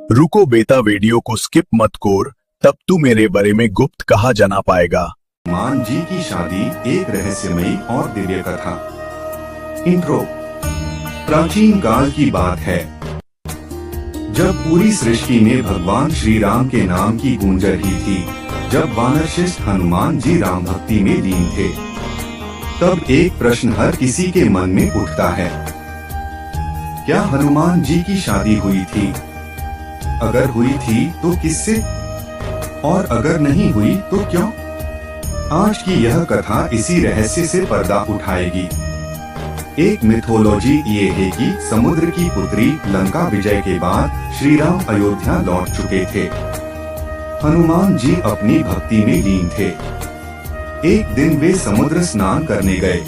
रुको बेटा, वीडियो को स्किप मत कर, तब तू मेरे बारे में गुप्त कहा जाना पाएगा। हनुमान जी की शादी एक रहस्यमयी और दिव्य कथा। इंट्रो। प्राचीन काल की बात है, जब पूरी सृष्टि में भगवान श्री राम के नाम की गूंज रही थी। जब वानर श्रेष्ठ हनुमान जी राम भक्ति में लीन थे, तब एक प्रश्न हर किसी के मन में उठता है, क्या हनुमान जी की शादी हुई थी? अगर हुई थी तो किससे, और अगर नहीं हुई तो क्यों? आज की यह कथा इसी रहस्य से पर्दा उठाएगी। एक मिथोलॉजी ये है कि समुद्र की पुत्री लंका विजय के बाद श्री राम अयोध्या लौट चुके थे। हनुमान जी अपनी भक्ति में लीन थे। एक दिन वे समुद्र स्नान करने गए।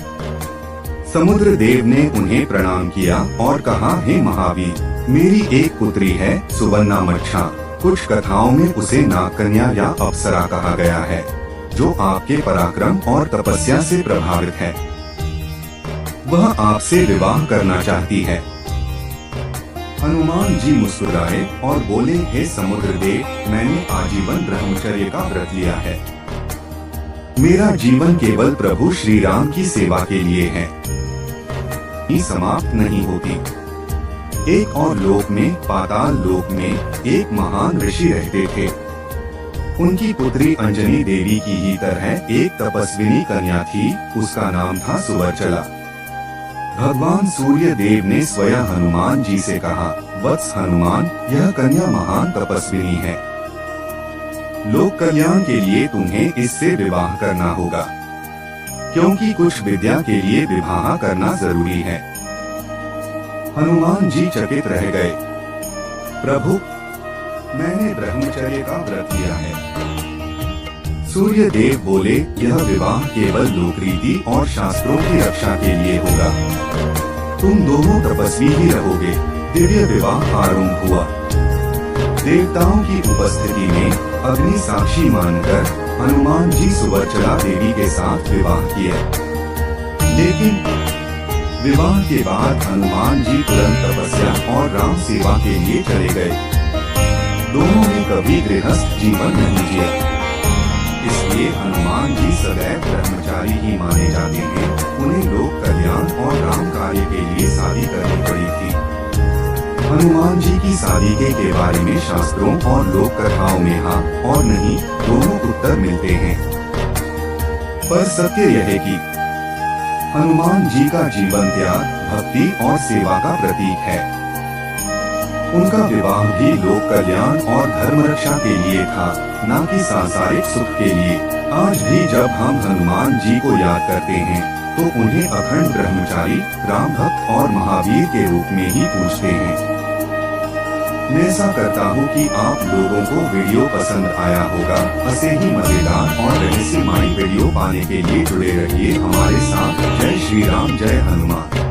समुद्र देव ने उन्हें प्रणाम किया और कहा, हे महावीर, मेरी एक पुत्री है सुवर्णा मच्छा। कुछ कथाओं में उसे नागकन्या या अप्सरा कहा गया है, जो आपके पराक्रम और तपस्या से प्रभावित है। वह आपसे विवाह करना चाहती है। हनुमान जी मुस्कुराए और बोले, हे समुद्र देव, मैंने आजीवन ब्रह्मचर्य का व्रत लिया है। मेरा जीवन केवल प्रभु श्री राम की सेवा के लिए है। ये समाप्त नहीं होती। एक और लोक में, पाताल लोक में, एक महान ऋषि रहते थे। उनकी पुत्री अंजनी देवी की ही तरह एक तपस्विनी कन्या थी। उसका नाम था सुवर्चला। भगवान सूर्य देव ने स्वयं हनुमान जी से कहा, वत्स हनुमान, यह कन्या महान तपस्विनी है। लोक कल्याण के लिए तुम्हें इससे विवाह करना होगा, क्योंकि कुछ विद्या के लिए विवाह करना जरूरी है। हनुमान जी चकित रह गए। प्रभु, मैंने ब्रह्मचर्य का व्रत लिया है। सूर्य देव बोले, यह विवाह केवल लोक रीति और शास्त्रों की रक्षा के लिए होगा। तुम दोनों तपस्वी ही रहोगे। दिव्य विवाह आरंभ हुआ। देवताओं की उपस्थिति में अग्नि साक्षी मानकर हनुमान जी सुवर्चला देवी के साथ विवाह किया। लेकिन विवाह के बाद हनुमान जी तुरंत तपस्या और राम सेवा के लिए चले गए। दोनों ने कभी गृहस्थ जीवन नहीं जिया, इसलिए हनुमान जी सदैव ब्रह्मचारी ही माने जाते हैं। उन्हें लोक कल्याण और राम कार्य के लिए शादी करनी पड़ी थी। हनुमान जी की शादी के बारे में शास्त्रों और लोक कथाओं में हाँ और नहीं दोनों उत्तर मिलते हैं, पर सत्य यह है कि हनुमान जी का जीवन त्याग, भक्ति और सेवा का प्रतीक है। उनका विवाह भी लोक कल्याण और धर्म रक्षा के लिए था, न कि सांसारिक सुख के लिए। आज भी जब हम हनुमान जी को याद करते हैं, तो उन्हें अखंड ब्रह्मचारी, राम भक्त और महावीर के रूप में ही पूजते हैं। मैं ऐसा करता हूँ कि आप लोगों को वीडियो पसंद आया होगा। ऐसे ही मजेदार और रहस्यमयी वीडियो पाने के लिए जुड़े रहिए हमारे साथ। जय श्री राम, जय हनुमान।